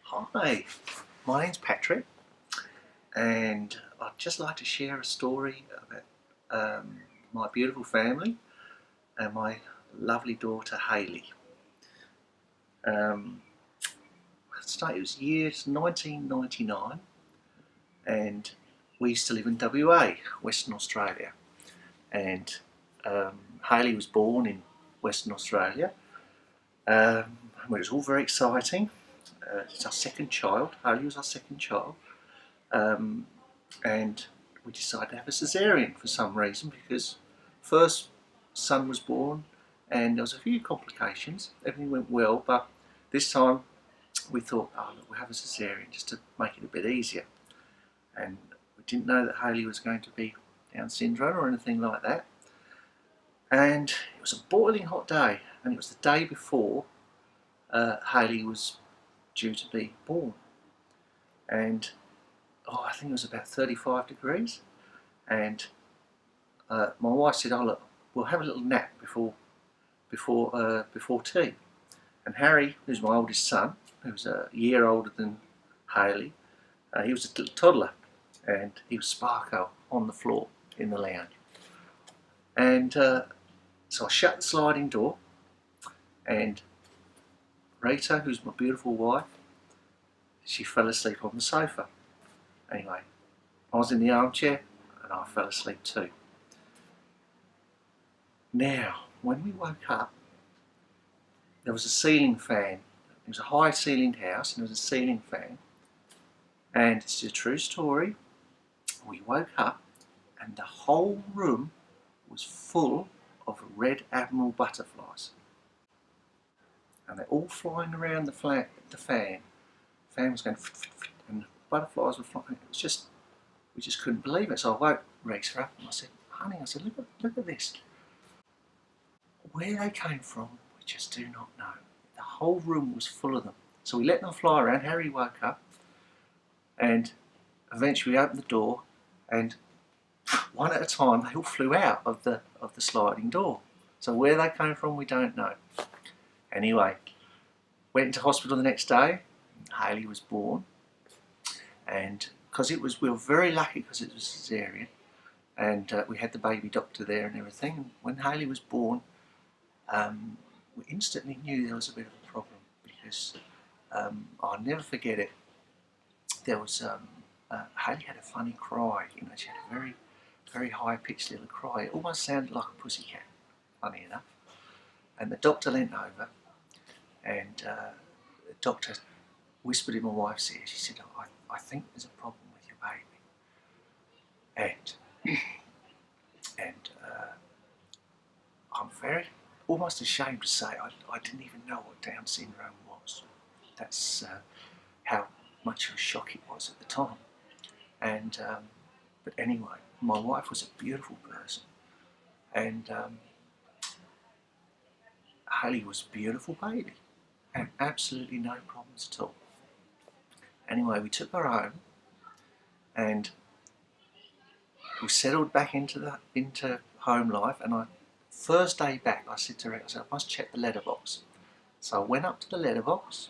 Hi, my name's Patrick, and I'd just like to share a story about my beautiful family and my lovely daughter Hayley. It was years 1999, and we used to live in WA, Western Australia, and Hayley was born in Western Australia. It was all very exciting. It's our second child. Hayley was our second child. And we decided to have a cesarean for some reason, because first son was born and there was a few complications. Everything went well, but this time we thought, oh look, we'll have a cesarean just to make it a bit easier. And we didn't know that Hayley was going to be Down syndrome or anything like that. And it was a boiling hot day, and it was the day before Hayley was due to be born. And I think it was about 35 degrees, and my wife said, "Oh look, we'll have a little nap before tea." And Harry, who's my oldest son, who's a year older than Hayley, he was a little toddler, and he was Sparko on the floor in the lounge. And so I shut the sliding door, and Rita, who's my beautiful wife, she fell asleep on the sofa. Anyway, I was in the armchair and I fell asleep too. Now, when we woke up, there was a ceiling fan. It was a high ceilinged house, and there was a ceiling fan. And it's a true story. We woke up and the whole room was full of red admiral butterflies. And they're all flying around the fan. The fan was going and butterflies were flying. It was just, we just couldn't believe it. So I woke Rita up and I said, "Honey," I said, look at this. Where they came from, we just do not know. The whole room was full of them. So we let them fly around. Harry woke up, and eventually we opened the door, and one at a time they all flew out of the sliding door. So where they came from, we don't know. Anyway, went into hospital the next day. Hayley was born, and because we were very lucky because it was cesarean, and we had the baby doctor there and everything. And when Hayley was born, we instantly knew there was a bit of a problem, because I'll never forget it. There was Hayley had a funny cry. She had a very, very high-pitched little cry. It almost sounded like a pussycat, funny enough. And the doctor leant over, and the doctor whispered in my wife's ear. She said, I think there's a problem with your baby. And I'm almost ashamed to say I didn't even know what Down syndrome was. That's how much of a shock it was at the time. And but anyway, my wife was a beautiful person, and Hayley was a beautiful baby, and absolutely no problems at all. Anyway, we took her home, and we settled back into home life. And first day back, I said to her, I must check the letterbox. So I went up to the letterbox,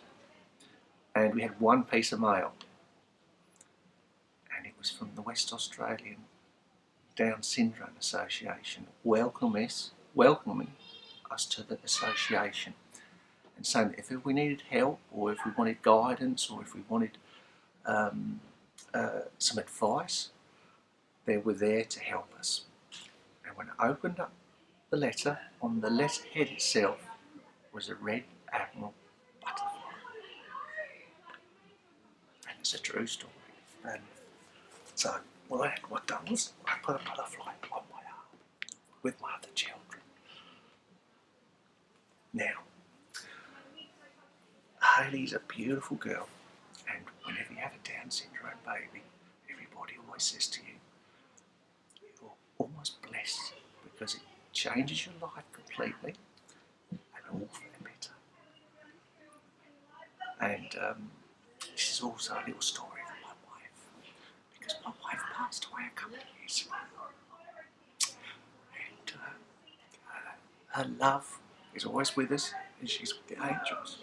and we had one piece of mail, and it was from the West Australian Down Syndrome Association, welcoming us to the association, and saying that if we needed help, or if we wanted guidance, or if we wanted some advice, they were there to help us. And when I opened up the letter, on the letterhead itself was a red admiral butterfly. And it's a true story. And so what I'd done was I put a butterfly on my arm with my other children. Now, Hayley's a beautiful girl, and whenever you have a Down syndrome baby, everybody always says to you, you're almost blessed, because it changes your life completely, and all for the better. And this is also a little story of my wife, because my wife passed away a couple of years ago, and her love is always with us, and she's with the angels.